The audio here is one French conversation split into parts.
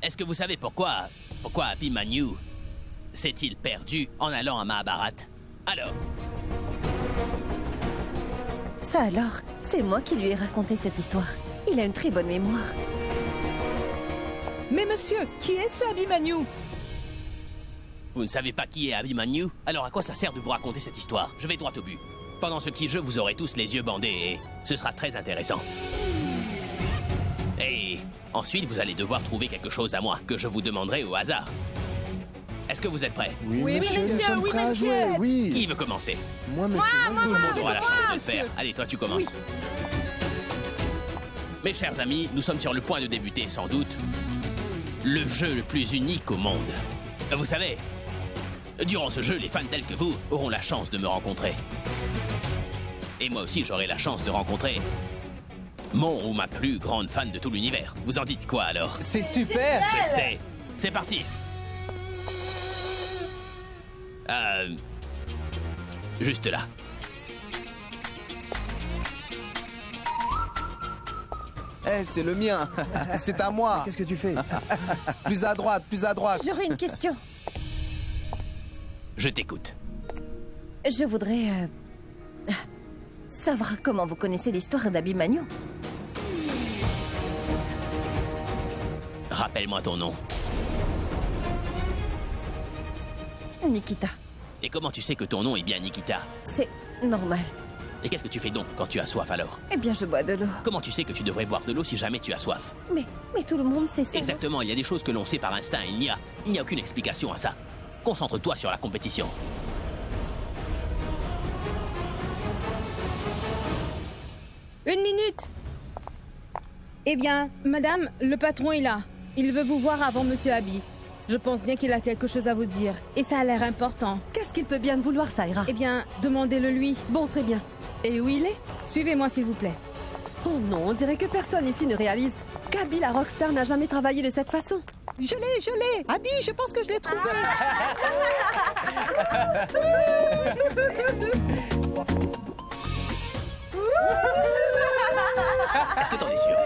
Est-ce que vous savez pourquoi Abhimanyu s'est-il perdu en allant à Mahabharat? Alors? Ça alors, c'est moi qui lui ai raconté cette histoire. Il a une très bonne mémoire. Mais monsieur, qui est ce Abhimanyu? Vous ne savez pas qui est Abhimanyu? Alors à quoi ça sert de vous raconter cette histoire? Je vais droit au but. Pendant ce petit jeu, vous aurez tous les yeux bandés et ce sera très intéressant. Et ensuite, vous allez devoir trouver quelque chose à moi que je vous demanderai au hasard. Est-ce que vous êtes prêts? Oui, monsieur, nous sommes oui, prêts à monsieur. jouer, oui. Qui veut commencer? Moi, monsieur. Tout le monde aura la chance de le monsieur. faire. Allez, toi, tu commences. Oui. Mes chers amis, nous sommes sur le point de débuter, sans doute, le jeu le plus unique au monde. Vous savez, durant ce jeu, les fans tels que vous auront la chance de me rencontrer. Et moi aussi, j'aurai la chance de rencontrer mon ou ma plus grande fan de tout l'univers. Vous en dites quoi, alors? C'est super! Je sais. C'est parti. Juste là. Eh, c'est le mien. C'est à moi. Qu'est-ce que tu fais? Plus à droite, plus à droite. J'aurais une question. Je t'écoute. Je voudrais savoir comment vous connaissez l'histoire d'Abhimanyu. Rappelle-moi ton nom. Nikita, Et comment tu sais que ton nom est bien Nikita? c'est normal. Et qu'est-ce que tu fais donc quand tu as soif alors? Eh bien, je bois de l'eau. Comment tu sais que tu devrais boire de l'eau si jamais tu as soif? Mais tout le monde sait ça. Exactement, il y a des choses que l'on sait par instinct. Il n'y a aucune explication à ça. Concentre-toi sur la compétition. Une minute. Eh bien, madame, le patron est là. Il veut vous voir avant monsieur Abhi. Je pense bien qu'il a quelque chose à vous dire. Et ça a l'air important. Qu'est-ce qu'il peut bien me vouloir, Saira? Eh bien, demandez-le lui. Bon, très bien. Et où il est? Suivez-moi, s'il vous plaît. Oh non, on dirait que personne ici ne réalise qu'Abhi, la rockstar, n'a jamais travaillé de cette façon. Je l'ai. Abhi, je pense que je l'ai trouvé. Est-ce que t'en es sûr?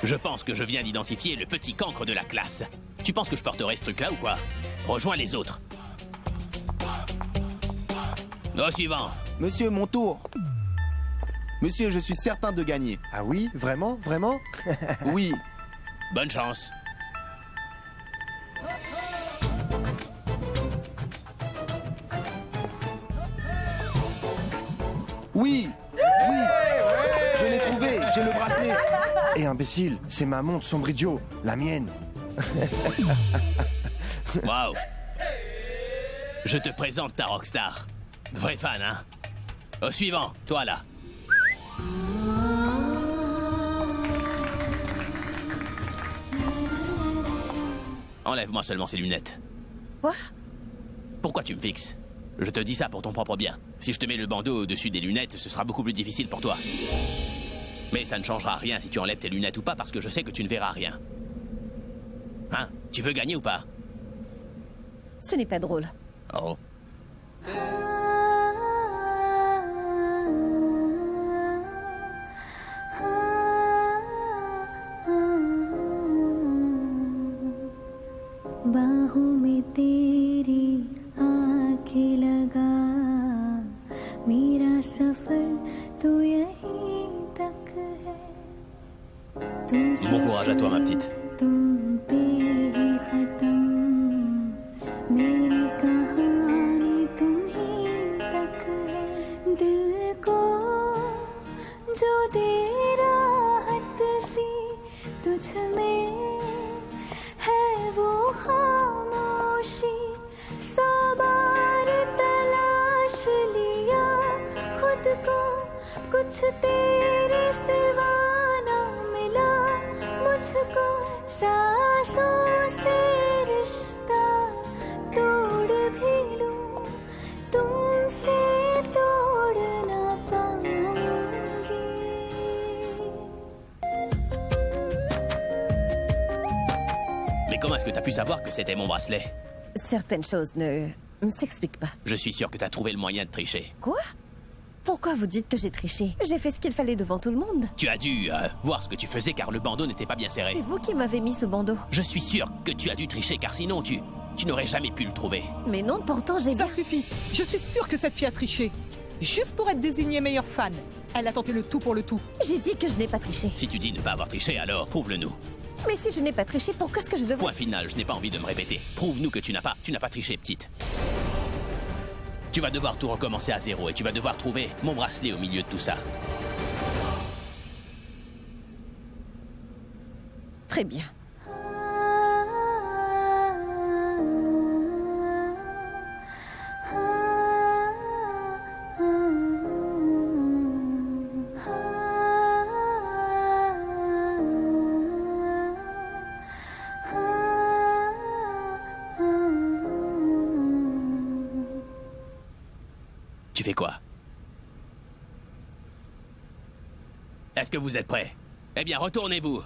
Je pense que je viens d'identifier le petit cancre de la classe. Tu penses que je porterai ce truc-là ou quoi? Rejoins les autres. Au suivant. Monsieur, mon tour. Monsieur, je suis certain de gagner. Ah oui? Vraiment? Vraiment? Oui. Bonne chance. Oui. Oui. Je l'ai trouvé. J'ai le bracelet. Eh imbécile, c'est ma montre Sombrillo, la mienne. Waouh. Je te présente ta rockstar. Vrai fan, hein? Au suivant, toi là. Enlève-moi seulement ces lunettes. Quoi? Pourquoi tu me fixes? Je te dis ça pour ton propre bien. Si je te mets le bandeau au-dessus des lunettes, ce sera beaucoup plus difficile pour toi. Mais ça ne changera rien si tu enlèves tes lunettes ou pas, parce que je sais que tu ne verras rien. Hein? Tu veux gagner ou pas? Ce n'est pas drôle. Oh. बाहों में तेरी आंखें लगा मेरा सफर तो यहीं तक है Bon courage à toi, ma petite. तुम पे ही खत्म मेरी कहानी तुम ही तक है दिल को जो दे राहत सी तुझ में है वो खामोशी सौ बार तलाश लिया खुद को कुछ तेरे सिवा ना मिला मुझको सांसों से रिश्ता तोड़ भी लूं तुमसे तोड़ ना पाऊंगी Mais comment est-ce que t'as pu savoir que c'était mon bracelet? Certaines choses ne s'expliquent pas. Je suis sûr que t'as trouvé le moyen de tricher. Quoi? Pourquoi vous dites que j'ai triché? J'ai fait ce qu'il fallait devant tout le monde. Tu as dû voir ce que tu faisais car le bandeau n'était pas bien serré. C'est vous qui m'avez mis ce bandeau. Je suis sûr que tu as dû tricher car sinon tu n'aurais jamais pu le trouver. Mais non, pourtant j'ai bien... Ça suffit. Je suis sûre que cette fille a triché. Juste pour être désignée meilleure fan. Elle a tenté le tout pour le tout. J'ai dit que je n'ai pas triché. Si tu dis ne pas avoir triché, alors prouve-le-nous. Mais si je n'ai pas triché, pourquoi est-ce que je devrais... Point final, je n'ai pas envie de me répéter. Prouve-nous que tu n'as pas triché, petite. Tu vas devoir tout recommencer à zéro et tu vas devoir trouver mon bracelet au milieu de tout ça. Très bien. Tu fais quoi? Est-ce que vous êtes prêts? Eh bien, retournez-vous.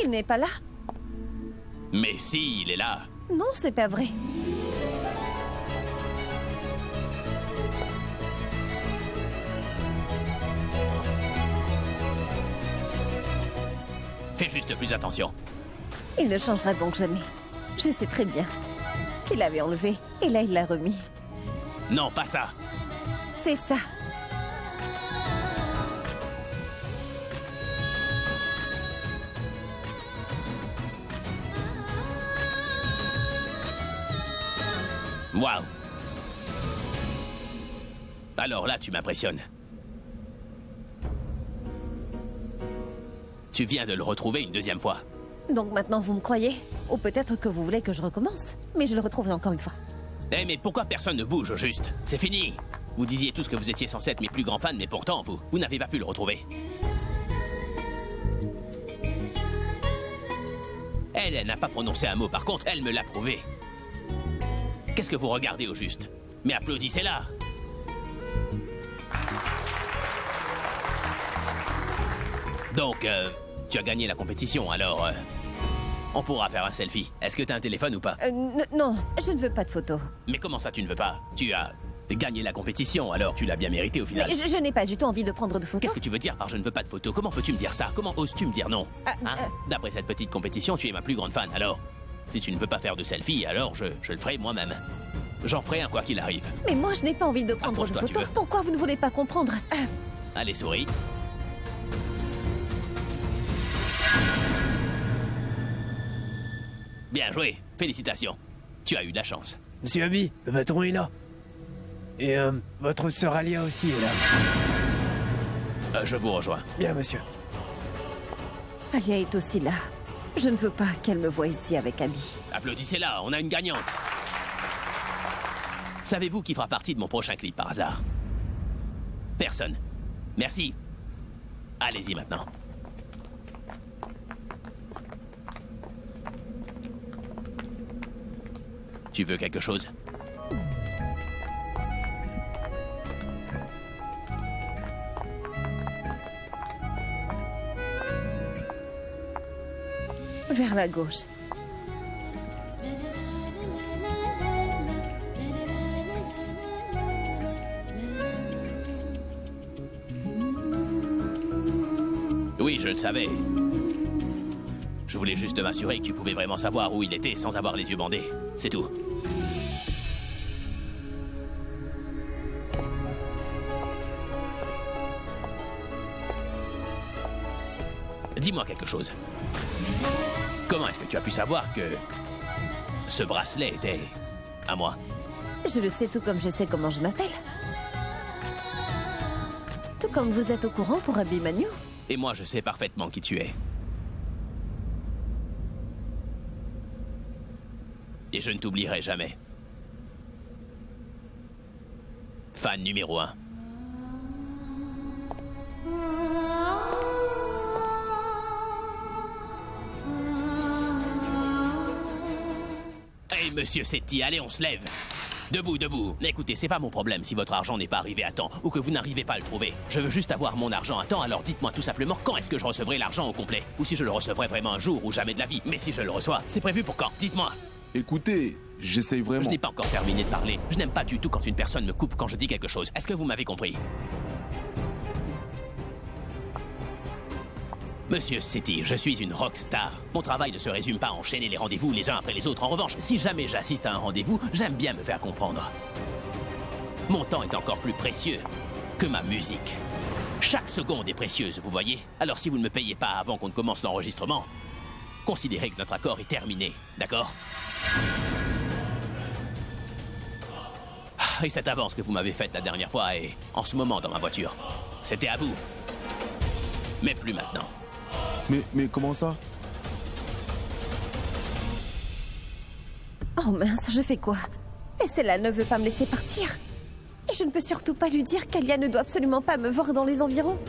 Il n'est pas là. Mais si, il est là. Non, c'est pas vrai. Fais juste plus attention. Il ne changera donc jamais. Je sais très bien qu'il l'avait enlevé et là il l'a remis. Non, pas ça. C'est ça. Waouh. Alors là, tu m'impressionnes. Tu viens de le retrouver une deuxième fois. Donc maintenant vous me croyez? Ou peut-être que vous voulez que je recommence. Mais je le retrouverai encore une fois. Eh mais pourquoi personne ne bouge au juste? C'est fini. Vous disiez tous que vous étiez censé être mes plus grands fans, mais pourtant, vous n'avez pas pu le retrouver. Elle n'a pas prononcé un mot, par contre, elle me l'a prouvé. Qu'est-ce que vous regardez au juste? Mais applaudissez-la. Donc, tu as gagné la compétition, alors... on pourra faire un selfie. Est-ce que t'as un téléphone ou pas? Non, je ne veux pas de photos. Mais comment ça, tu ne veux pas? Tu as gagné la compétition, alors tu l'as bien mérité au final. Mais je n'ai pas du tout envie de prendre de photos. Qu'est-ce que tu veux dire par je ne veux pas de photos? Comment peux-tu me dire ça? Comment oses-tu me dire non? D'après cette petite compétition, tu es ma plus grande fan, alors... si tu ne veux pas faire de selfie, alors je le ferai moi-même. J'en ferai un quoi qu'il arrive. Mais moi, je n'ai pas envie de prendre de Approche-toi, tu photos. veux. Pourquoi vous ne voulez pas comprendre? Allez, souris. Bien joué. Félicitations. Tu as eu de la chance. Monsieur Abby, le patron est là. Et votre sœur Alia aussi est là. Je vous rejoins. Bien, monsieur. Alia est aussi là. Je ne veux pas qu'elle me voie ici avec Abby. Applaudissez-la, on a une gagnante. Savez-vous qui fera partie de mon prochain clip par hasard? Personne. Merci. Allez-y maintenant. Tu veux quelque chose? Vers la gauche. Oui, je le savais. Je voulais juste m'assurer que tu pouvais vraiment savoir où il était sans avoir les yeux bandés. C'est tout. Dis-moi quelque chose. Comment est-ce que tu as pu savoir que ce bracelet était à moi? Je le sais tout comme je sais comment je m'appelle. Tout comme vous êtes au courant pour Abhimanyu. Et moi, je sais parfaitement qui tu es. Et je ne t'oublierai jamais. Fan numéro 1. monsieur Setti, allez, on se lève. Debout, debout. Écoutez, c'est pas mon problème si votre argent n'est pas arrivé à temps ou que vous n'arrivez pas à le trouver. Je veux juste avoir mon argent à temps, alors dites-moi tout simplement quand est-ce que je recevrai l'argent au complet. Ou si je le recevrai vraiment un jour ou jamais de la vie. Mais si je le reçois, c'est prévu pour quand? Dites-moi. Écoutez, j'essaye vraiment. Je n'ai pas encore terminé de parler. Je n'aime pas du tout quand une personne me coupe quand je dis quelque chose. Est-ce que vous m'avez compris? Monsieur Setti, je suis une rockstar. Mon travail ne se résume pas à enchaîner les rendez-vous les uns après les autres. En revanche, si jamais j'assiste à un rendez-vous, j'aime bien me faire comprendre. Mon temps est encore plus précieux que ma musique. Chaque seconde est précieuse, vous voyez? Alors si vous ne me payez pas avant qu'on ne commence l'enregistrement, considérez que notre accord est terminé, d'accord? Et cette avance que vous m'avez faite la dernière fois est en ce moment dans ma voiture. C'était à vous. Mais plus maintenant. Mais comment ça? Oh mince, je fais quoi? Et celle-là ne veut pas me laisser partir. Et je ne peux surtout pas lui dire qu'Alia ne doit absolument pas me voir dans les environs.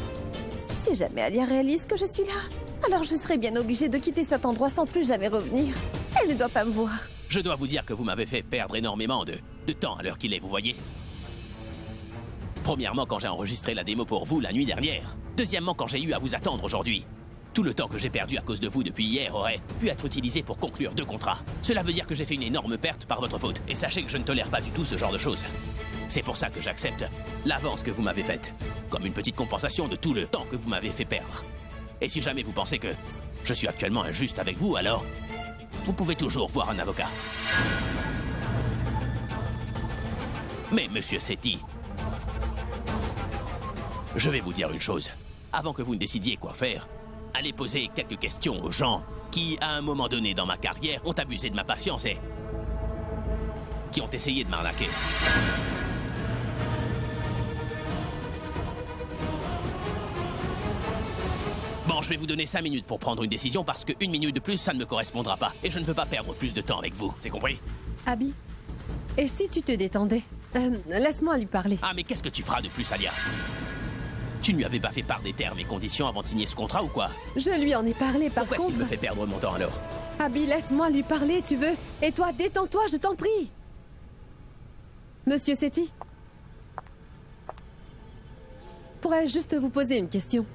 Si jamais Alia réalise que je suis là, alors je serai bien obligée de quitter cet endroit sans plus jamais revenir. Elle ne doit pas me voir. Je dois vous dire que vous m'avez fait perdre énormément de temps à l'heure qu'il est, vous voyez? Premièrement, quand j'ai enregistré la démo pour vous la nuit dernière. Deuxièmement, quand j'ai eu à vous attendre aujourd'hui. Tout le temps que j'ai perdu à cause de vous depuis hier aurait pu être utilisé pour conclure 2 contrats. Cela veut dire que j'ai fait une énorme perte par votre faute. Et sachez que je ne tolère pas du tout ce genre de choses. C'est pour ça que j'accepte l'avance que vous m'avez faite, comme une petite compensation de tout le temps que vous m'avez fait perdre. Et si jamais vous pensez que je suis actuellement injuste avec vous, alors vous pouvez toujours voir un avocat. Mais monsieur Setti, je vais vous dire une chose. Avant que vous ne décidiez quoi faire, allez poser quelques questions aux gens qui, à un moment donné dans ma carrière, ont abusé de ma patience et qui ont essayé de m'arnaquer. Bon, je vais vous donner 5 minutes pour prendre une décision parce que 1 minute de plus, ça ne me correspondra pas. Et je ne veux pas perdre plus de temps avec vous, c'est compris? Abby, et si tu te détendais? Laisse-moi lui parler. Ah, mais qu'est-ce que tu feras de plus, Alia? Tu ne lui avais pas fait part des termes et conditions avant de signer ce contrat ou quoi? Je lui en ai parlé, par Pourquoi est-ce contre... qu'il me fait perdre mon temps alors? Abby, laisse-moi lui parler, tu veux? Et toi, détends-toi, je t'en prie. Monsieur Setti, pourrais-je juste vous poser une question?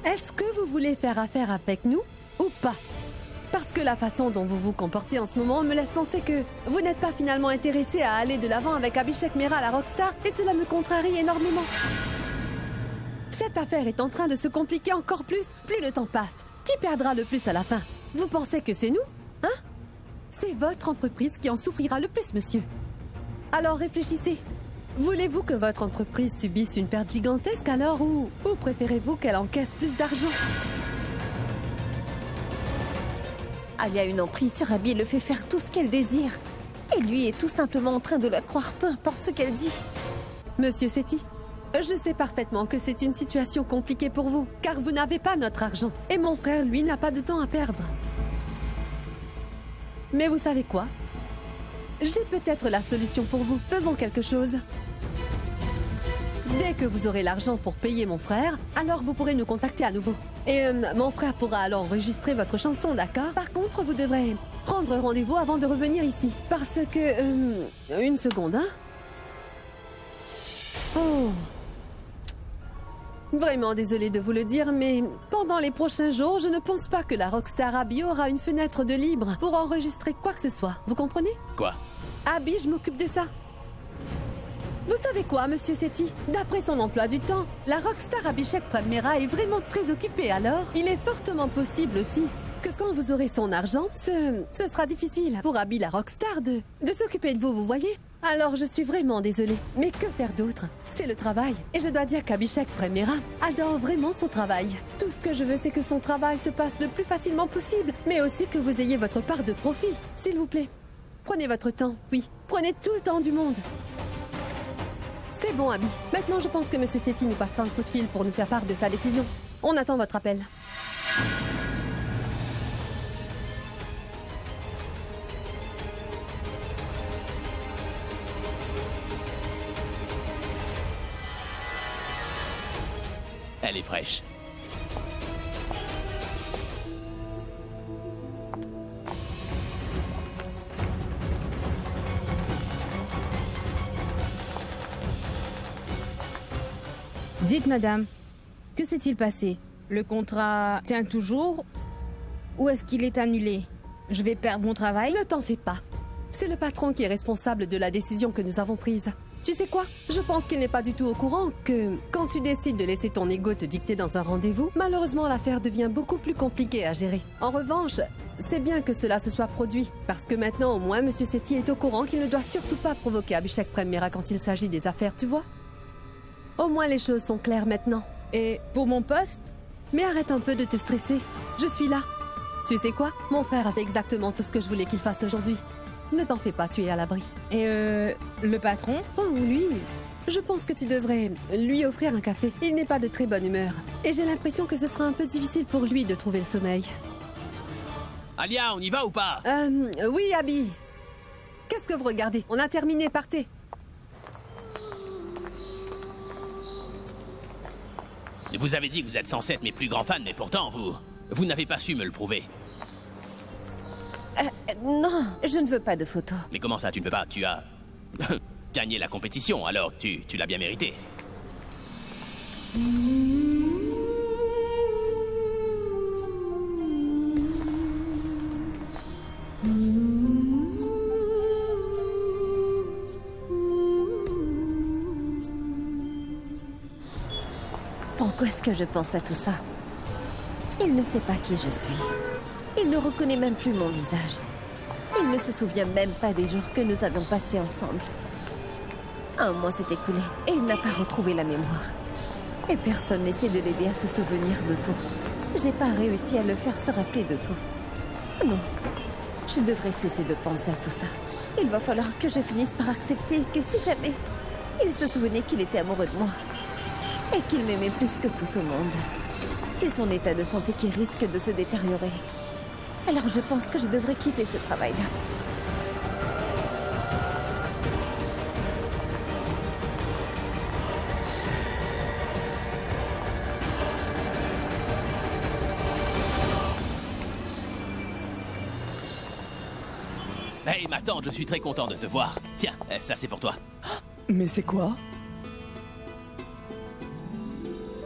Est-ce que vous voulez faire affaire avec nous ou pas? Parce que la façon dont vous vous comportez en ce moment me laisse penser que vous n'êtes pas finalement intéressé à aller de l'avant avec Abhishek Mehra, la rockstar, et cela me contrarie énormément. Cette affaire est en train de se compliquer encore plus le temps passe. Qui perdra le plus à la fin? Vous pensez que c'est nous? Hein? C'est votre entreprise qui en souffrira le plus, monsieur. Alors réfléchissez. Voulez-vous que votre entreprise subisse une perte gigantesque alors ou préférez-vous qu'elle encaisse plus d'argent? Alia a une emprise sur Abby et le fait faire tout ce qu'elle désire. Et lui est tout simplement en train de la croire, peu importe ce qu'elle dit. Monsieur Setti, je sais parfaitement que c'est une situation compliquée pour vous, car vous n'avez pas notre argent. Et mon frère, lui, n'a pas de temps à perdre. Mais vous savez quoi? J'ai peut-être la solution pour vous. Faisons quelque chose. Dès que vous aurez l'argent pour payer mon frère, alors vous pourrez nous contacter à nouveau. Et mon frère pourra alors enregistrer votre chanson, d'accord? Par contre, vous devrez prendre rendez-vous avant de revenir ici. Parce que... une seconde, hein? Oh... Vraiment désolée de vous le dire, mais pendant les prochains jours, je ne pense pas que la rockstar Abby aura une fenêtre de libre pour enregistrer quoi que ce soit. Vous comprenez? Quoi? Abby, je m'occupe de ça. Vous savez quoi, monsieur Setti? D'après son emploi du temps, la rockstar Abhishek Mehra est vraiment très occupée, alors il est fortement possible aussi que quand vous aurez son argent, ce sera difficile pour Abby la rockstar de s'occuper de vous, vous voyez? Alors je suis vraiment désolée, mais que faire d'autre? C'est le travail, et je dois dire qu'Abhishek Mehra adore vraiment son travail. Tout ce que je veux, c'est que son travail se passe le plus facilement possible, mais aussi que vous ayez votre part de profit, s'il vous plaît. Prenez votre temps, oui, prenez tout le temps du monde. C'est bon, Abby. Maintenant, je pense que monsieur Setti nous passera un coup de fil pour nous faire part de sa décision. On attend votre appel. Elle est fraîche. Dites, madame, que s'est-il passé? Le contrat tient toujours ou est-ce qu'il est annulé? Je vais perdre mon travail? Ne t'en fais pas. C'est le patron qui est responsable de la décision que nous avons prise. Tu sais quoi? Je pense qu'il n'est pas du tout au courant que quand tu décides de laisser ton ego te dicter dans un rendez-vous, malheureusement l'affaire devient beaucoup plus compliquée à gérer. En revanche, c'est bien que cela se soit produit, parce que maintenant au moins Monsieur Sethi est au courant qu'il ne doit surtout pas provoquer Abhishek Prem-Mera quand il s'agit des affaires, tu vois? Au moins les choses sont claires maintenant. Et pour mon poste? Mais arrête un peu de te stresser. Je suis là. Tu sais quoi? Mon frère a fait exactement tout ce que je voulais qu'il fasse aujourd'hui. Ne t'en fais pas, tu es à l'abri. Et le patron? Oh, lui. Je pense que tu devrais lui offrir un café. Il n'est pas de très bonne humeur. Et j'ai l'impression que ce sera un peu difficile pour lui de trouver le sommeil. Alia, on y va ou pas? Oui, Abby. Qu'est-ce que vous regardez? On a terminé, partez. Vous avez dit que vous êtes censé être mes plus grands fans, mais pourtant, vous n'avez pas su me le prouver. Non, je ne veux pas de photos. Mais comment ça, tu ne veux pas? Tu as gagné la compétition, alors tu l'as bien mérité. Pourquoi est-ce que je pense à tout ça? Il ne sait pas qui je suis. Il ne reconnaît même plus mon visage. Il ne se souvient même pas des jours que nous avions passés ensemble. Un mois s'est écoulé et il n'a pas retrouvé la mémoire. Et personne n'essaie de l'aider à se souvenir de tout. J'ai pas réussi à le faire se rappeler de tout. Non, je devrais cesser de penser à tout ça. Il va falloir que je finisse par accepter que si jamais il se souvenait qu'il était amoureux de moi et qu'il m'aimait plus que tout au monde, c'est son état de santé qui risque de se détériorer. Alors je pense que je devrais quitter ce travail-là. Hey, ma tante, je suis très content de te voir. Tiens, ça c'est pour toi. Mais c'est quoi?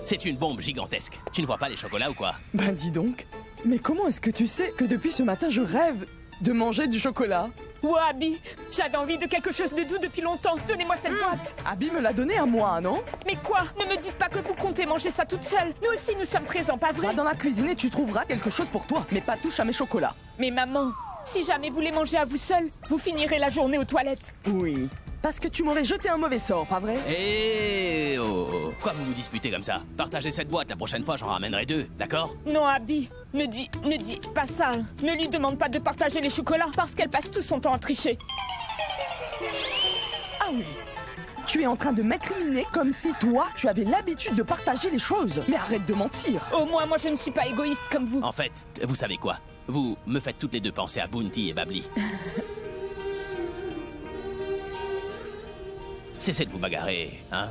C'est une bombe gigantesque. Tu ne vois pas les chocolats ou quoi? Ben dis donc. Mais comment est-ce que tu sais que depuis ce matin je rêve de manger du chocolat? Oh, Abby, j'avais envie de quelque chose de doux depuis longtemps. Donnez-moi cette boîte. Abby me l'a donné à moi, non? Mais quoi? Ne me dites pas que vous comptez manger ça toute seule. Nous aussi, nous sommes présents, pas vrai? Va dans la cuisine et tu trouveras quelque chose pour toi. Mais pas touche à mes chocolats. Mais maman, si jamais vous les mangez à vous seul, vous finirez la journée aux toilettes. Oui. Parce que tu m'aurais jeté un mauvais sort, pas vrai? Eh oh, quoi vous vous disputez comme ça? Partagez cette boîte, la prochaine fois j'en ramènerai 2, d'accord? Non, Abby, ne dis pas ça. Ne lui demande pas de partager les chocolats parce qu'elle passe tout son temps à tricher. Ah oui. Tu es en train de m'écriminer comme si toi, tu avais l'habitude de partager les choses. Mais arrête de mentir. Au moins, moi je ne suis pas égoïste comme vous. En fait, vous savez quoi? Vous me faites toutes les deux penser à Bounty et Babli. Cessez de vous bagarrer, hein?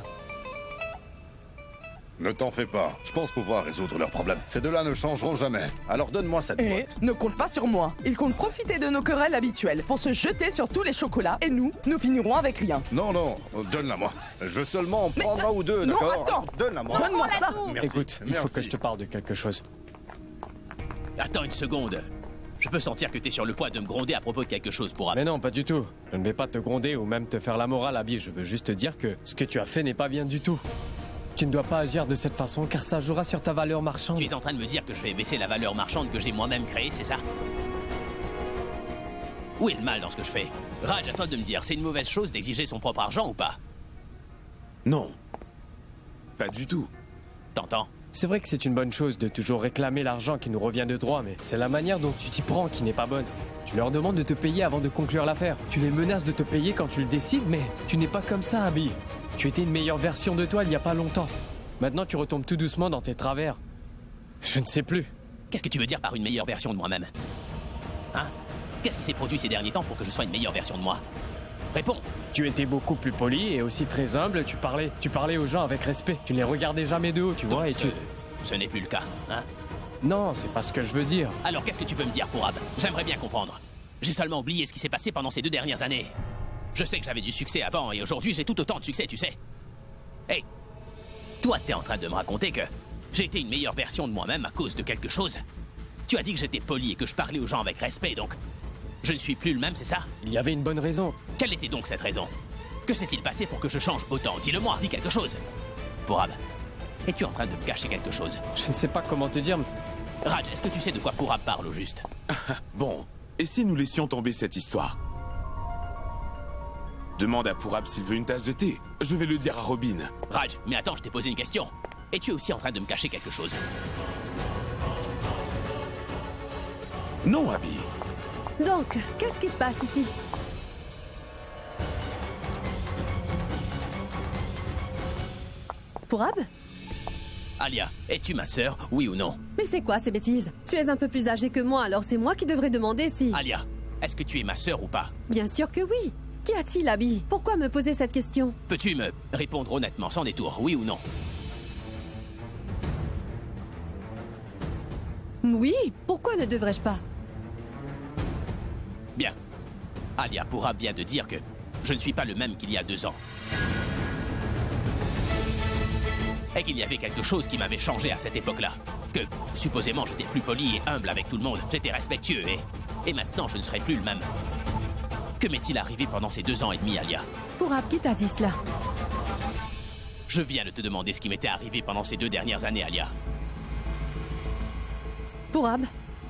Ne t'en fais pas. Je pense pouvoir résoudre leurs problèmes. Ces deux-là ne changeront jamais. Alors donne-moi cette Et boîte. ne compte pas sur moi. Ils comptent profiter de nos querelles habituelles pour se jeter sur tous les chocolats et nous finirons avec rien. Non, non, donne-la-moi. Je veux seulement en prendre un ou deux, non, d'accord? attends. Donne-la-moi. Donne-moi ça. Merci. Écoute, il faut Merci. que je te parle de quelque chose. Attends une seconde. Je peux sentir que t'es sur le point de me gronder à propos de quelque chose pour... Mais non, pas du tout. Je ne vais pas te gronder ou même te faire la morale, Abby. Je veux juste te dire que ce que tu as fait n'est pas bien du tout. Tu ne dois pas agir de cette façon car ça jouera sur ta valeur marchande. Tu es en train de me dire que je vais baisser la valeur marchande que j'ai moi-même créée, c'est ça? Où est le mal dans ce que je fais? Raj, à toi de me dire, c'est une mauvaise chose d'exiger son propre argent ou pas? Non. Pas du tout. T'entends? C'est vrai que c'est une bonne chose de toujours réclamer l'argent qui nous revient de droit, mais c'est la manière dont tu t'y prends qui n'est pas bonne. Tu leur demandes de te payer avant de conclure l'affaire. Tu les menaces de te payer quand tu le décides, mais tu n'es pas comme ça, Abby. Tu étais une meilleure version de toi il y a pas longtemps. Maintenant, tu retombes tout doucement dans tes travers. Je ne sais plus. Qu'est-ce que tu veux dire par une meilleure version de moi-même? Hein? Qu'est-ce qui s'est produit ces derniers temps pour que je sois une meilleure version de moi? Réponds! Tu étais beaucoup plus poli et aussi très humble. Tu parlais aux gens avec respect. Tu ne les regardais jamais de haut, tu vois, et tu... Ce n'est plus le cas, hein? Non, c'est pas ce que je veux dire. Alors qu'est-ce que tu veux me dire, Pourab? J'aimerais bien comprendre. J'ai seulement oublié ce qui s'est passé pendant ces 2 dernières années. Je sais que j'avais du succès avant et aujourd'hui j'ai tout autant de succès, tu sais. Hey! Toi, t'es en train de me raconter que j'ai été une meilleure version de moi-même à cause de quelque chose. Tu as dit que j'étais poli et que je parlais aux gens avec respect, donc je ne suis plus le même, c'est ça? Il y avait une bonne raison. Quelle était donc cette raison? Que s'est-il passé pour que je change autant? Dis-le-moi, dis quelque chose. Purab, es-tu en train de me cacher quelque chose? Je ne sais pas comment te dire, mais... Raj, est-ce que tu sais de quoi Purab parle au juste? Bon, et si nous laissions tomber cette histoire? Demande à Purab s'il veut une tasse de thé. Je vais le dire à Robin. Raj, mais attends, je t'ai posé une question. Et tu es aussi en train de me cacher quelque chose? Non, Abby. Donc, qu'est-ce qui se passe ici? Purab? Alia, es-tu ma sœur, oui ou non? Mais c'est quoi ces bêtises? Tu es un peu plus âgée que moi, alors c'est moi qui devrais demander si... Alia, est-ce que tu es ma sœur ou pas? Bien sûr que oui. Qu'y a-t-il, Abby? Pourquoi me poser cette question? Peux-tu me répondre honnêtement, sans détour, oui ou non? Oui, pourquoi ne devrais-je pas? Bien. Alia, Purab vient de dire que je ne suis pas le même qu'il y a 2 ans. Et qu'il y avait quelque chose qui m'avait changé à cette époque-là. Que, supposément, j'étais plus poli et humble avec tout le monde. J'étais respectueux et maintenant, je ne serai plus le même. Que m'est-il arrivé pendant ces 2 ans et demi, Alia? Purab, qui t'a dit cela? Je viens de te demander ce qui m'était arrivé pendant ces 2 dernières années, Alia. Purab,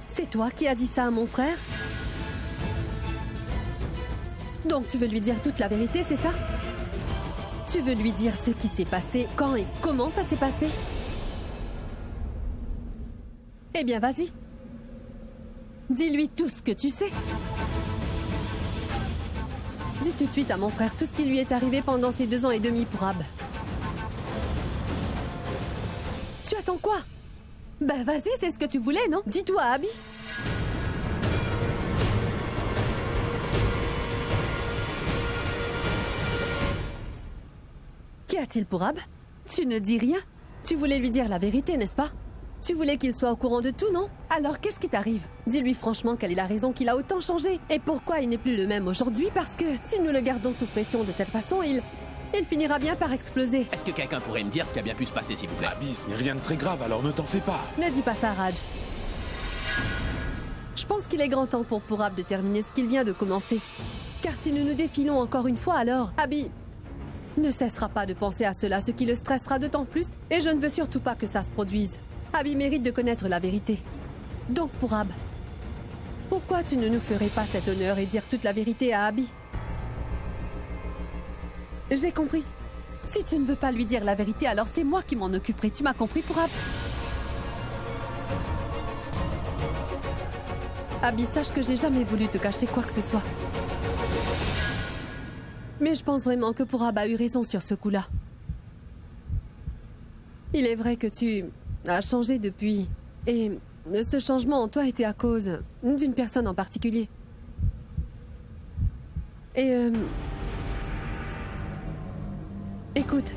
c'est toi qui as dit ça à mon frère? Donc tu veux lui dire toute la vérité, c'est ça? Tu veux lui dire ce qui s'est passé, quand et comment ça s'est passé? Eh bien, vas-y. Dis-lui tout ce que tu sais. Dis tout de suite à mon frère tout ce qui lui est arrivé pendant ces 2 ans et demi, Purab. Tu attends quoi? Ben vas-y, c'est ce que tu voulais, non? Dis-toi, Abby. Qu'y a-t-il, Purab? Tu ne dis rien? Tu voulais lui dire la vérité, n'est-ce pas? Tu voulais qu'il soit au courant de tout, non? Alors qu'est-ce qui t'arrive? Dis-lui franchement quelle est la raison qu'il a autant changé. Et pourquoi il n'est plus le même aujourd'hui? Parce que si nous le gardons sous pression de cette façon, il finira bien par exploser. Est-ce que quelqu'un pourrait me dire ce qui a bien pu se passer, s'il vous plaît? Abby, ce n'est rien de très grave, alors ne t'en fais pas. Ne dis pas ça, Raj. Je pense qu'il est grand temps pour Purab de terminer ce qu'il vient de commencer. Car si nous nous défilons encore une fois, alors Abby ne cessera pas de penser à cela, ce qui le stressera d'autant plus, et je ne veux surtout pas que ça se produise. Abby mérite de connaître la vérité. Donc, Purab, pourquoi tu ne nous ferais pas cet honneur et dire toute la vérité à Abby? J'ai compris. Si tu ne veux pas lui dire la vérité, alors c'est moi qui m'en occuperai. Tu m'as compris, Purab? Abby, sache que j'ai jamais voulu te cacher quoi que ce soit. Mais je pense vraiment que Purab a eu raison sur ce coup-là. Il est vrai que tu as changé depuis. Et ce changement en toi était à cause d'une personne en particulier. Et écoute,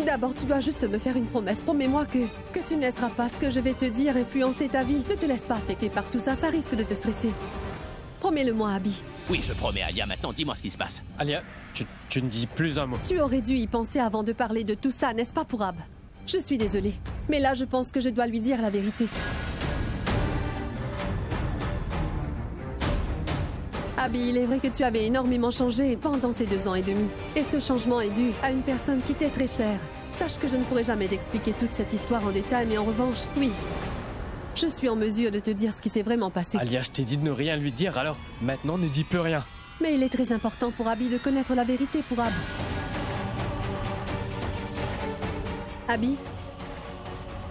d'abord tu dois juste me faire une promesse. Promets-moi que tu ne laisseras pas ce que je vais te dire influencer ta vie. Ne te laisse pas affecter par tout ça, ça risque de te stresser. Promets-le-moi, Abby. Oui, je promets, Alia. Maintenant, dis-moi ce qui se passe. Alia, tu ne dis plus un mot. Tu aurais dû y penser avant de parler de tout ça, n'est-ce pas, Purab? Je suis désolée, mais là je pense que je dois lui dire la vérité. Abby, il est vrai que tu avais énormément changé pendant ces 2 ans et demi. Et ce changement est dû à une personne qui t'est très chère. Sache que je ne pourrai jamais t'expliquer toute cette histoire en détail, mais en revanche, oui, je suis en mesure de te dire ce qui s'est vraiment passé. Alia, je t'ai dit de ne rien lui dire, alors maintenant ne dis plus rien. Mais il est très important pour Abby de connaître la vérité, Purab. Abby,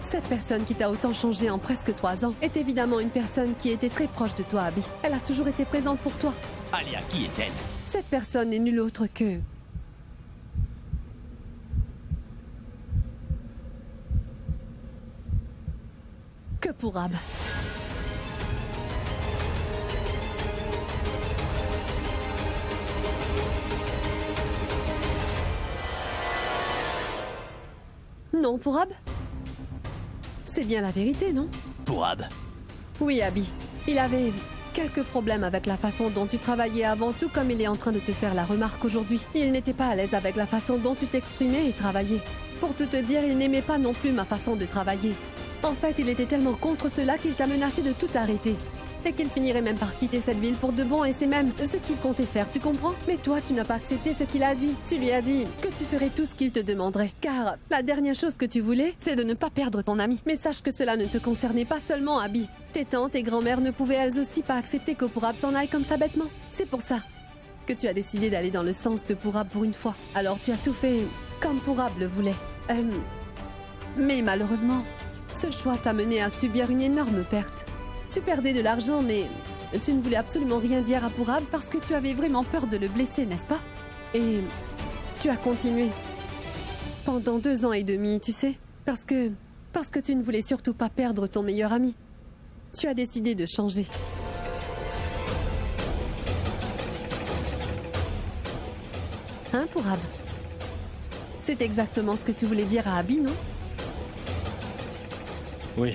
cette personne qui t'a autant changé en presque 3 ans est évidemment une personne qui était très proche de toi, Abby. Elle a toujours été présente pour toi. Alia, qui est-elle? Cette personne n'est nulle autre que... Purab. Non, Purab? C'est bien la vérité, non? Purab? Oui, Abby. Il avait quelques problèmes avec la façon dont tu travaillais avant, tout comme il est en train de te faire la remarque aujourd'hui. Il n'était pas à l'aise avec la façon dont tu t'exprimais et travaillais. Pour tout te dire, il n'aimait pas non plus ma façon de travailler. En fait, il était tellement contre cela qu'il t'a menacé de tout arrêter. Et qu'il finirait même par quitter cette ville pour de bon, et c'est même ce qu'il comptait faire, tu comprends? Mais toi, tu n'as pas accepté ce qu'il a dit. Tu lui as dit que tu ferais tout ce qu'il te demanderait. Car la dernière chose que tu voulais, c'est de ne pas perdre ton ami. Mais sache que cela ne te concernait pas seulement, Abby. Tes tantes et grand-mères ne pouvaient elles aussi pas accepter que Pourab s'en aille comme ça bêtement. C'est pour ça que tu as décidé d'aller dans le sens de Pourab pour une fois. Alors tu as tout fait comme Pourab le voulait. Mais malheureusement, ce choix t'a mené à subir une énorme perte. Tu perdais de l'argent, mais tu ne voulais absolument rien dire à Pourab parce que tu avais vraiment peur de le blesser, n'est-ce pas? Et tu as continué. Pendant 2 ans et demi, tu sais, parce que tu ne voulais surtout pas perdre ton meilleur ami. Tu as décidé de changer. Hein, Pourab? C'est exactement ce que tu voulais dire à Abby, non? Oui.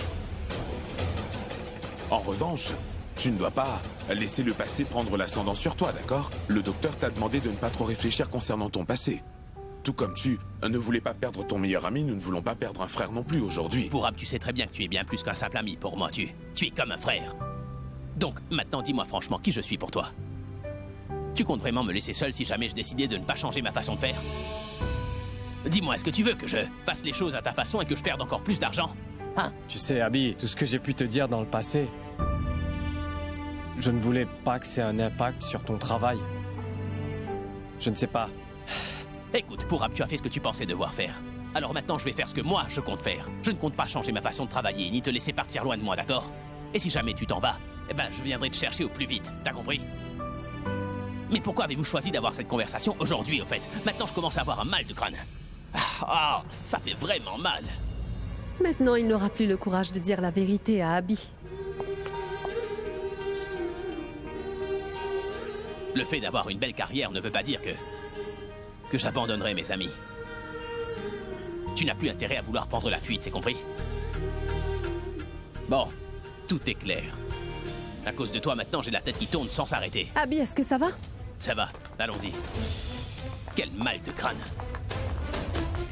En revanche, tu ne dois pas laisser le passé prendre l'ascendant sur toi, d'accord? Le docteur t'a demandé de ne pas trop réfléchir concernant ton passé. Tout comme tu ne voulais pas perdre ton meilleur ami, nous ne voulons pas perdre un frère non plus aujourd'hui. Pourab, tu sais très bien que tu es bien plus qu'un simple ami pour moi. Tu es comme un frère. Donc, maintenant, dis-moi franchement qui je suis pour toi. Tu comptes vraiment me laisser seul si jamais je décidais de ne pas changer ma façon de faire? Dis-moi, est-ce que tu veux que je fasse les choses à ta façon et que je perde encore plus d'argent? Hein? Tu sais, Abby, tout ce que j'ai pu te dire dans le passé, je ne voulais pas que c'est un impact sur ton travail. Je ne sais pas. Écoute, Pourab, tu as fait ce que tu pensais devoir faire. Alors maintenant, je vais faire ce que moi, je compte faire. Je ne compte pas changer ma façon de travailler, ni te laisser partir loin de moi, d'accord? Et si jamais tu t'en vas, eh ben, je viendrai te chercher au plus vite. T'as compris? Mais pourquoi avez-vous choisi d'avoir cette conversation aujourd'hui, au fait? Maintenant, je commence à avoir un mal de crâne. Ah, ça fait vraiment mal. Maintenant, il n'aura plus le courage de dire la vérité à Abby. Le fait d'avoir une belle carrière ne veut pas dire que j'abandonnerai mes amis. Tu n'as plus intérêt à vouloir prendre la fuite, c'est compris? Bon, tout est clair. À cause de toi, maintenant, j'ai la tête qui tourne sans s'arrêter. Abby, est-ce que ça va? Ça va, allons-y. Quel mal de crâne.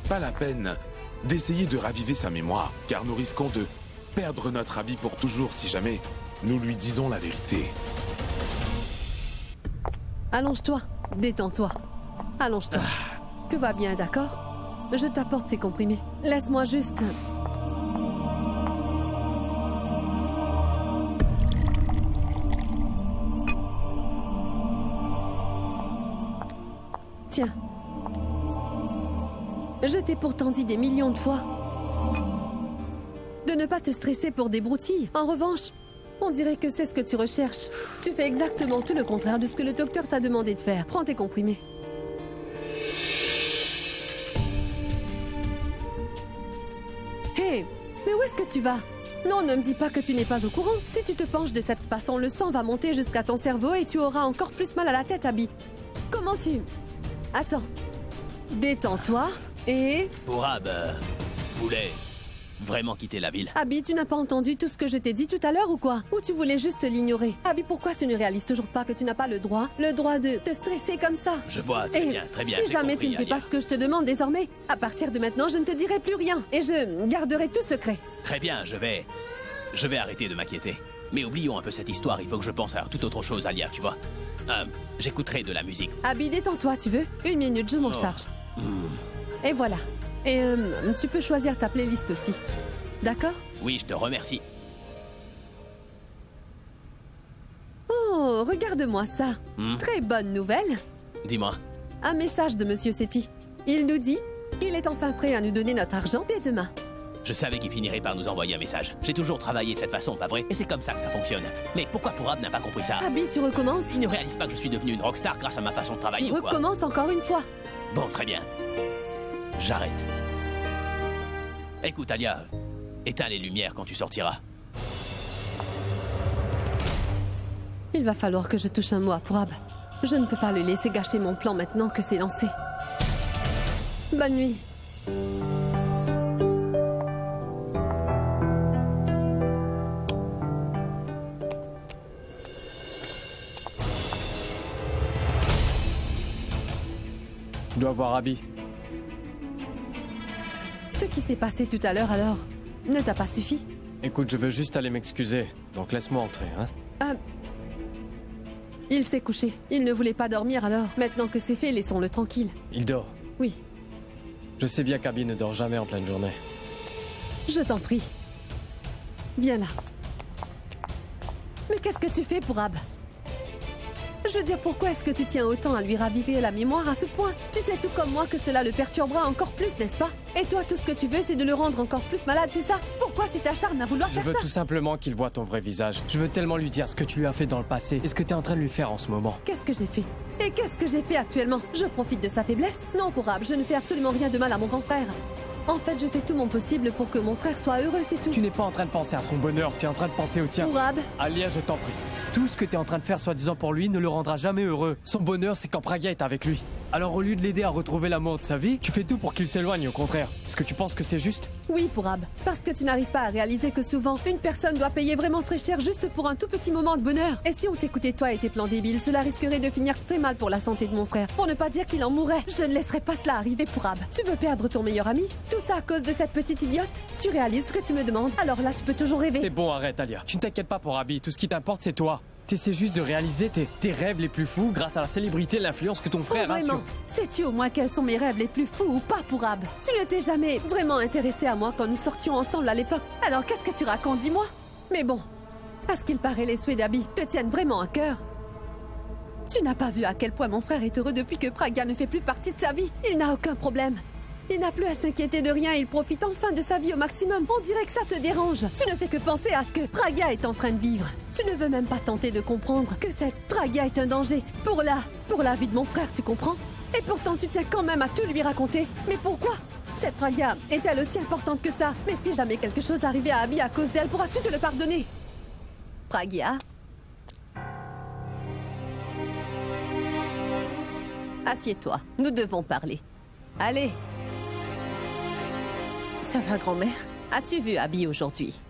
Pas la peine d'essayer de raviver sa mémoire, car nous risquons de perdre notre Abby pour toujours si jamais nous lui disons la vérité. Allonge-toi, détends-toi. Allonge-toi. Tout va bien, d'accord? Je t'apporte tes comprimés. Laisse-moi juste... Tiens. Je t'ai pourtant dit des millions de fois de ne pas te stresser pour des broutilles. En revanche, on dirait que c'est ce que tu recherches. Tu fais exactement tout le contraire de ce que le docteur t'a demandé de faire. Prends tes comprimés. Hé, mais où est-ce que tu vas? Non, ne me dis pas que tu n'es pas au courant. Si tu te penches de cette façon, le sang va monter jusqu'à ton cerveau et tu auras encore plus mal à la tête, Abby. Comment tu... Attends. Détends-toi et... Pourab voulait vraiment quitter la ville. Abby, tu n'as pas entendu tout ce que je t'ai dit tout à l'heure ou quoi? Ou tu voulais juste l'ignorer? Abby, pourquoi tu ne réalises toujours pas que tu n'as pas le droit de te stresser comme ça? Je vois, très bien, Si jamais tu ne fais pas ce que je te demande désormais, à partir de maintenant, je ne te dirai plus rien. Et je garderai tout secret. Très bien, je vais arrêter de m'inquiéter. Mais oublions un peu cette histoire, il faut que je pense à toute autre chose, Alia, tu vois. J'écouterai de la musique. Abby, détends-toi, tu veux? 1 minute, je m'en charge. Et voilà. Et tu peux choisir ta playlist aussi. D'accord? Oui, je te remercie. Oh, regarde-moi ça. Très bonne nouvelle. Dis-moi. Un message de Monsieur Sethi. Il nous dit qu'il est enfin prêt à nous donner notre argent dès demain. Je savais qu'il finirait par nous envoyer un message. J'ai toujours travaillé de cette façon, pas vrai? Et c'est comme ça que ça fonctionne. Mais pourquoi Pourab n'a pas compris ça? Abby, tu recommences? Il ne réalise pas que je suis devenue une rockstar grâce à ma façon de travailler Tu ou quoi? recommences encore une fois. Bon, très bien. J'arrête. Écoute, Alia, éteins les lumières quand tu sortiras. Il va falloir que je touche un mot à Pourab. Je ne peux pas le laisser gâcher mon plan maintenant que c'est lancé. Bonne nuit. Je dois voir Abby. qui s'est passé tout à l'heure alors ne t'a pas suffi? Écoute, je veux juste aller m'excuser, donc laisse-moi entrer, hein. Il s'est couché. Il ne voulait pas dormir alors. Maintenant que c'est fait, laissons-le tranquille. Il dort. Oui. Je sais bien qu'Abby ne dort jamais en pleine journée. Je t'en prie. Viens là. Mais qu'est-ce que tu fais pour Ab? Je veux dire, pourquoi est-ce que tu tiens autant à lui raviver la mémoire à ce point? Tu sais tout comme moi que cela le perturbera encore plus, n'est-ce pas? Et toi, tout ce que tu veux, c'est de le rendre encore plus malade, c'est ça? Pourquoi tu t'acharnes à vouloir Je faire veux ça? tout simplement qu'il voit ton vrai visage. Je veux tellement lui dire ce que tu lui as fait dans le passé et ce que tu es en train de lui faire en ce moment. Qu'est-ce que j'ai fait? Et qu'est-ce que j'ai fait actuellement? Je profite de sa faiblesse? Non, pour Ab, je ne fais absolument rien de mal à mon grand frère. En fait, je fais tout mon possible pour que mon frère soit heureux, c'est tout. Tu n'es pas en train de penser à son bonheur, tu es en train de penser au tien. Pour Ab, Alia, je t'en prie. Tout ce que tu es en train de faire soi-disant pour lui ne le rendra jamais heureux. Son bonheur, c'est quand Pragya est avec lui. Alors au lieu de l'aider à retrouver l'amour de sa vie, tu fais tout pour qu'il s'éloigne, au contraire. Est-ce que tu penses que c'est juste? oui, pour Ab. Parce que tu n'arrives pas à réaliser que souvent, une personne doit payer vraiment très cher juste pour un tout petit moment de bonheur. Et si on t'écoutait toi et tes plans débiles, cela risquerait de finir très mal pour la santé de mon frère. Pour ne pas dire qu'il en mourrait. Je ne laisserai pas cela arriver pour Ab. Tu veux perdre ton meilleur ami? Tout ça à cause de cette petite idiote? Tu réalises ce que tu me demandes? Alors là, tu peux toujours rêver. C'est bon, arrête, Alia. Tu ne t'inquiètes pas pour Abby, tout ce qui t'importe, c'est toi. T'essaies juste de réaliser tes rêves les plus fous grâce à la célébrité et l'influence que ton frère a vraiment? sur... Sais-tu au moins quels sont mes rêves les plus fous ou pas pour Ab? Tu ne t'es jamais vraiment intéressé à moi quand nous sortions ensemble à l'époque. Alors qu'est-ce que tu racontes, dis-moi? Mais bon, à ce qu'il paraît, les souhaits d'Abby te tiennent vraiment à cœur. Tu n'as pas vu à quel point mon frère est heureux depuis que Pragya ne fait plus partie de sa vie. Il n'a aucun problème. Il n'a plus à s'inquiéter de rien, il profite enfin de sa vie au maximum. On dirait que ça te dérange. Tu ne fais que penser à ce que Pragya est en train de vivre. Tu ne veux même pas tenter de comprendre que cette Pragya est un danger pour la vie de mon frère, tu comprends? Et pourtant tu tiens quand même à tout lui raconter. Mais pourquoi? Cette Pragya est-elle aussi importante que ça? Mais si jamais quelque chose arrivait à Abby à cause d'elle, pourras-tu te le pardonner? Pragya? Assieds-toi, nous devons parler. Allez. Ça va, grand-mère? As-tu vu Abby aujourd'hui?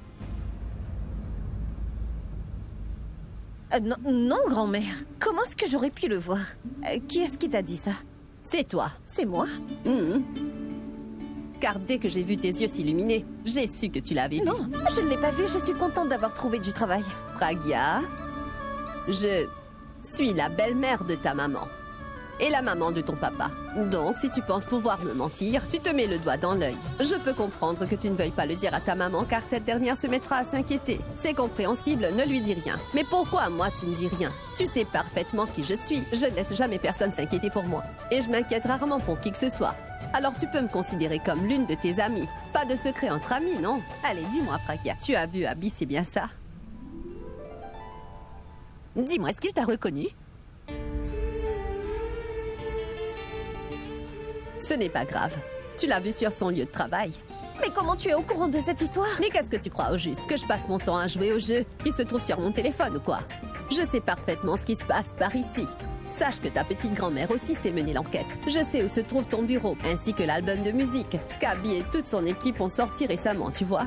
Non, grand-mère. Comment est-ce que j'aurais pu le voir? Qui est-ce qui t'a dit ça? C'est toi. C'est moi? Car dès que j'ai vu tes yeux s'illuminer, j'ai su que tu l'avais vu. Non, je ne l'ai pas vu. Je suis contente d'avoir trouvé du travail. Pragya, je suis la belle-mère de ta maman. Et la maman de ton papa. Donc, si tu penses pouvoir me mentir, tu te mets le doigt dans l'œil. Je peux comprendre que tu ne veuilles pas le dire à ta maman car cette dernière se mettra à s'inquiéter. C'est compréhensible, ne lui dis rien. Mais pourquoi moi tu ne dis rien? Tu sais parfaitement qui je suis. Je ne laisse jamais personne s'inquiéter pour moi. Et je m'inquiète rarement pour qui que ce soit. Alors tu peux me considérer comme l'une de tes amies. Pas de secret entre amis, non? Allez, dis-moi, Pragya, tu as vu Abby, c'est bien ça? Dis-moi, est-ce qu'il t'a reconnu? Ce n'est pas grave. Tu l'as vu sur son lieu de travail. Mais comment tu es au courant de cette histoire? Mais qu'est-ce que tu crois au juste? Que je passe mon temps à jouer au jeu qui se trouve sur mon téléphone ou quoi? Je sais parfaitement ce qui se passe par ici. Sache que ta petite grand-mère aussi sait mener l'enquête. Je sais où se trouve ton bureau, ainsi que l'album de musique qu'Abby et toute son équipe ont sorti récemment, tu vois?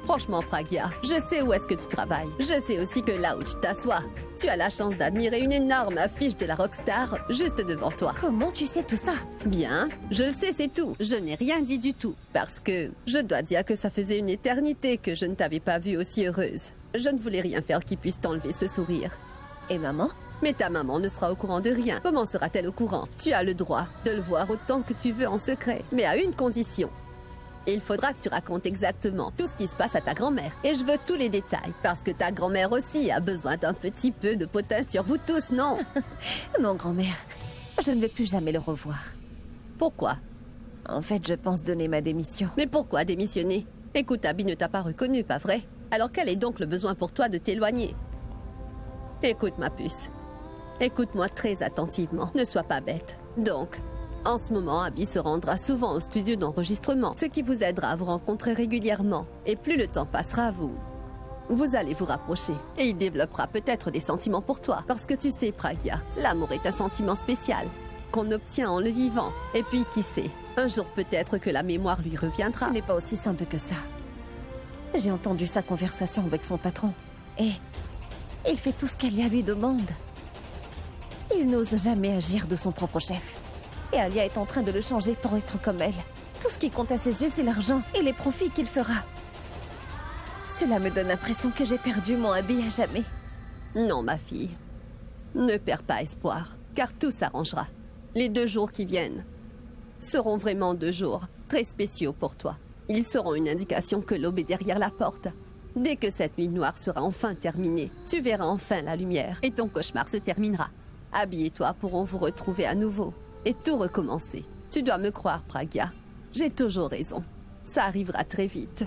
Franchement, Pragya, je sais où est-ce que tu travailles. Je sais aussi que là où tu t'assois, tu as la chance d'admirer une énorme affiche de la rockstar juste devant toi. Comment tu sais tout ça? Bien, je le sais, c'est tout. Je n'ai rien dit du tout. Parce que je dois dire que ça faisait une éternité que je ne t'avais pas vue aussi heureuse. Je ne voulais rien faire qui puisse t'enlever ce sourire. Et maman? Mais ta maman ne sera au courant de rien. Comment sera-t-elle au courant? Tu as le droit de le voir autant que tu veux en secret, mais à une condition. Il faudra que tu racontes exactement tout ce qui se passe à ta grand-mère. Et je veux tous les détails, parce que ta grand-mère aussi a besoin d'un petit peu de potin sur vous tous, non? Non, grand-mère. Je ne vais plus jamais le revoir. Pourquoi? En fait, je pense donner ma démission. Mais pourquoi démissionner? Écoute, Abby ne t'a pas reconnu, pas vrai? Alors quel est donc le besoin pour toi de t'éloigner? Écoute, ma puce. Écoute-moi très attentivement. Ne sois pas bête. Donc... en ce moment, Abby se rendra souvent au studio d'enregistrement, ce qui vous aidera à vous rencontrer régulièrement. Et plus le temps passera, vous allez vous rapprocher. Et il développera peut-être des sentiments pour toi. Parce que tu sais, Pragya, l'amour est un sentiment spécial, qu'on obtient en le vivant. Et puis, qui sait, un jour peut-être que la mémoire lui reviendra. Ce n'est pas aussi simple que ça. J'ai entendu sa conversation avec son patron. Et il fait tout ce qu'Alia lui demande. Il n'ose jamais agir de son propre chef. Et Alia est en train de le changer pour être comme elle. Tout ce qui compte à ses yeux, c'est l'argent et les profits qu'il fera. Cela me donne l'impression que j'ai perdu mon Abby à jamais. Non, ma fille. Ne perds pas espoir, car tout s'arrangera. Les 2 jours qui viennent seront vraiment 2 jours très spéciaux pour toi. Ils seront une indication que l'aube est derrière la porte. Dès que cette nuit noire sera enfin terminée, tu verras enfin la lumière et ton cauchemar se terminera. Abby et toi pourront vous retrouver à nouveau et tout recommencer. Tu dois me croire, Pragya. J'ai toujours raison. Ça arrivera très vite.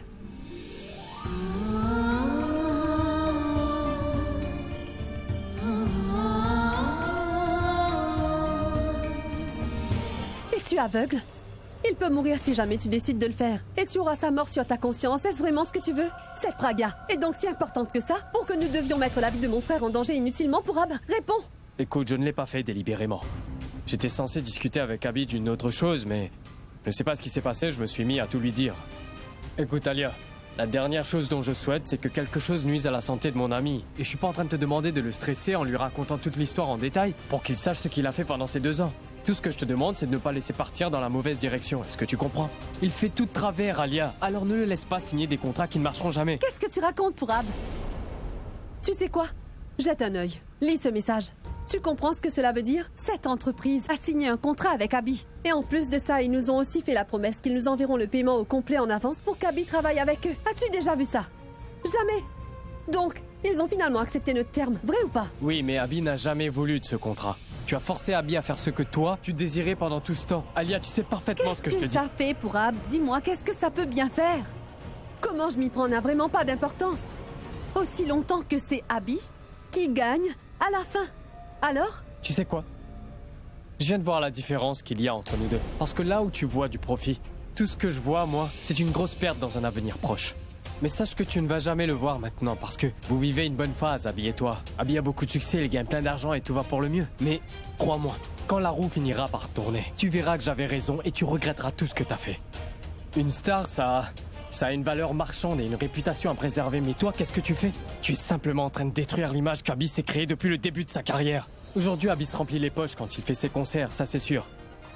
Es-tu aveugle? Il peut mourir si jamais tu décides de le faire. Et tu auras sa mort sur ta conscience. Est-ce vraiment ce que tu veux? Cette Pragya est donc si importante que ça pour que nous devions mettre la vie de mon frère en danger inutilement pour Ab? Réponds! Écoute, je ne l'ai pas fait délibérément. J'étais censé discuter avec Abby d'une autre chose, mais je ne sais pas ce qui s'est passé, je me suis mis à tout lui dire. Écoute, Alia, la dernière chose dont je souhaite, c'est que quelque chose nuise à la santé de mon ami. Et je suis pas en train de te demander de le stresser en lui racontant toute l'histoire en détail pour qu'il sache ce qu'il a fait pendant ces 2 ans. Tout ce que je te demande, c'est de ne pas laisser partir dans la mauvaise direction. Est-ce que tu comprends? Il fait tout de travers, Alia. Alors ne le laisse pas signer des contrats qui ne marcheront jamais. Qu'est-ce que tu racontes pour Ab? Tu sais quoi? Jette un œil. Lis ce message. Tu comprends ce que cela veut dire? Cette entreprise a signé un contrat avec Abby. Et en plus de ça, ils nous ont aussi fait la promesse qu'ils nous enverront le paiement au complet en avance pour qu'Abby travaille avec eux. As-tu déjà vu ça? Jamais. Donc, ils ont finalement accepté notre terme, vrai ou pas? Oui, mais Abby n'a jamais voulu de ce contrat. Tu as forcé Abby à faire ce que toi, tu désirais pendant tout ce temps. Alia, tu sais parfaitement ce que je te dis. Qu'est-ce que ça fait pour Ab? Dis-moi, qu'est-ce que ça peut bien faire? Comment je m'y prends n'a vraiment pas d'importance. Aussi longtemps que c'est Abby qui gagne à la fin. Alors? Tu sais quoi? Je viens de voir la différence qu'il y a entre nous deux. Parce que là où tu vois du profit, tout ce que je vois, moi, c'est une grosse perte dans un avenir proche. Mais sache que tu ne vas jamais le voir maintenant parce que vous vivez une bonne phase, Abby et toi. Abby a beaucoup de succès, il gagne plein d'argent et tout va pour le mieux. Mais crois-moi, quand la roue finira par tourner, tu verras que j'avais raison et tu regretteras tout ce que t'as fait. Une star, ça a une valeur marchande et une réputation à préserver. Mais toi, qu'est-ce que tu fais? Tu es simplement en train de détruire l'image qu'Abby s'est créée depuis le début de sa carrière. Aujourd'hui, Abby se remplit les poches quand il fait ses concerts, ça c'est sûr.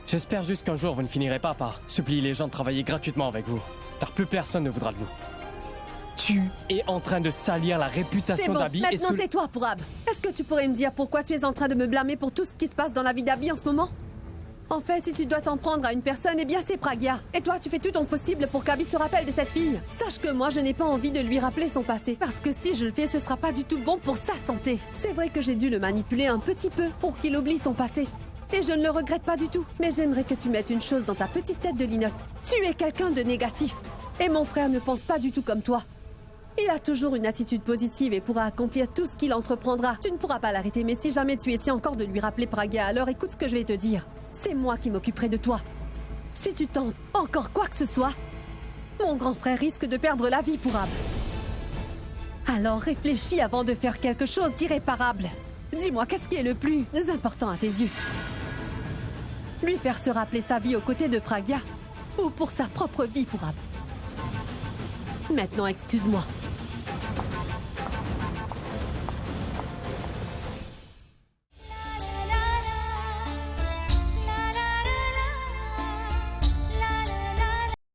J'espère juste qu'un jour vous ne finirez pas par supplier les gens de travailler gratuitement avec vous. Car plus personne ne voudra de vous. Tu es en train de salir la réputation d'Abby et maintenant tais-toi pour Ab. Est-ce que tu pourrais me dire pourquoi tu es en train de me blâmer pour tout ce qui se passe dans la vie d'Abby en ce moment? En fait, si tu dois t'en prendre à une personne, eh bien c'est Pragya. Et toi, tu fais tout ton possible pour qu'Abby se rappelle de cette fille. Sache que moi, je n'ai pas envie de lui rappeler son passé. Parce que si je le fais, ce sera pas du tout bon pour sa santé. C'est vrai que j'ai dû le manipuler un petit peu pour qu'il oublie son passé. Et je ne le regrette pas du tout. Mais j'aimerais que tu mettes une chose dans ta petite tête de linotte. Tu es quelqu'un de négatif. Et mon frère ne pense pas du tout comme toi. Il a toujours une attitude positive et pourra accomplir tout ce qu'il entreprendra. Tu ne pourras pas l'arrêter, mais si jamais tu essaies encore de lui rappeler Pragya, alors écoute ce que je vais te dire. C'est moi qui m'occuperai de toi. Si tu tentes encore quoi que ce soit, mon grand frère risque de perdre la vie pour Ab. Alors réfléchis avant de faire quelque chose d'irréparable. Dis-moi, qu'est-ce qui est le plus important à tes yeux? Lui faire se rappeler sa vie aux côtés de Pragya ou pour sa propre vie pour Ab? Maintenant, excuse-moi.